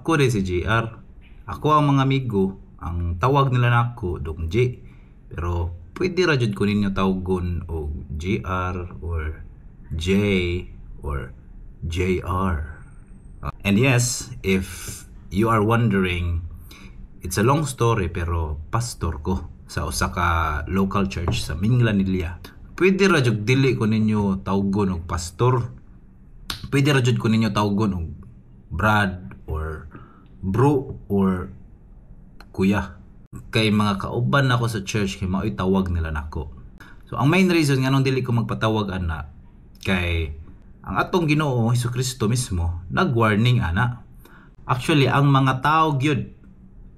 Ako rin si JR. Ako ang mga amigo, ang tawag nila nako Dong J. Pero pwede ra jud ko ninyo tawgon og JR or J or JR. And yes, if you are wondering, it's a long story pero pastor ko sa usa ka local church sa Minglanilla. Pwede ra jud dili ko ninyo tawgon og pastor. Pwede ra jud ko ninyo tawgon og Brad or bro or kuya. Kay mga kauban nako sa church kay mao'y tawag nila nako. So ang main reason nga nung dili ko magpatawag ana kay ang atong Ginoo Hesukristo mismo nag-warning ana. Actually ang mga tao gyud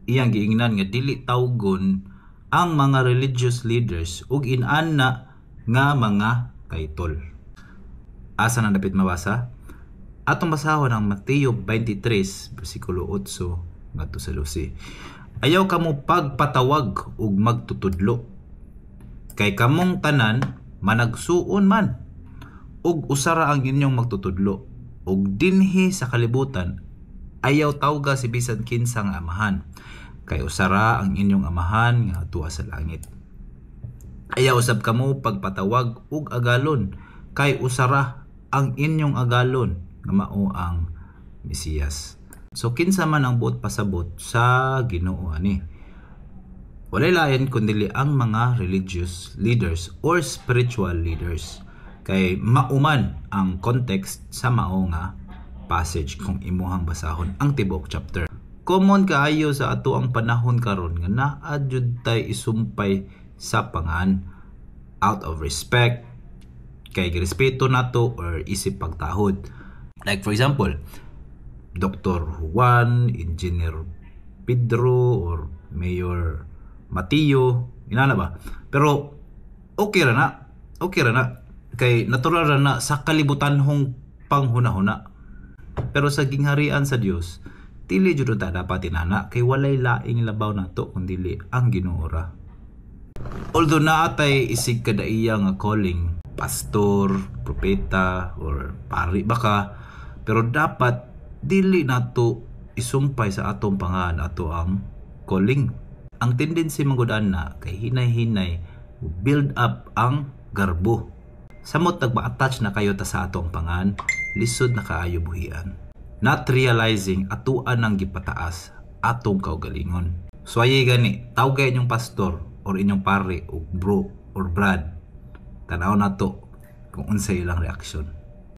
iyang giingnan nga dili tawgon ang mga religious leaders ug inana nga mga kaytol. Asa na dapat mabasa? Atong basahon ang Mateo 23 bersikulo 8 ngadto sa 12. Ayaw kamo pagpatawag ug magtutudlo. Kay kamong tanan managsuon man ug usara ang inyong magtutudlo. Ug dinhi sa kalibutan ayaw tawga si bisan kinsang amahan. Kay usara ang inyong amahan nga tuwa sa langit. Ayaw usab kamo pagpatawag ug agalon. Kay usara ang inyong agalon nga mao ang Mesiyas. So kinsa man ang buot pasabot sa Ginoo ani. Walay lain kundi ang mga religious leaders or spiritual leaders. Kay mauman ang context sa mao nga passage kung imuhang basahon ang tibuok chapter. Common kaayo sa ato ang panahon karon nga naa jud tay isumpay sa pangan out of respect kay respeto nato or isip pagtahod. Like for example, Dr. Juan, Engineer Pedro or Mayor Mateo, inana ba? Pero okay ra na. Okay ra na. Kay natural ra na sa kalibutanhong panghuna-huna. Pero sa gingharian sa Dios, dili jud ta dapat inana kay walay laing labaw nato kundi ang Ginoo ra. Although naatay isig kadaiya nga calling, pastor, propeta or pari baka, pero dapat dili nato isumpay sa atong pangan ato ang calling. Ang tendency manggod-an na kay hinay-hinay build up ang garbo. Samot nagma-attach na kayo ta sa atong pangan, lisod na kaayo buhian. Not realizing atuan ang gipataas atong kaugalingon. So ay gani, tawag inyong pastor or inyong pare o bro or brad. Tanaw na to kung unsay ilang reaksyon.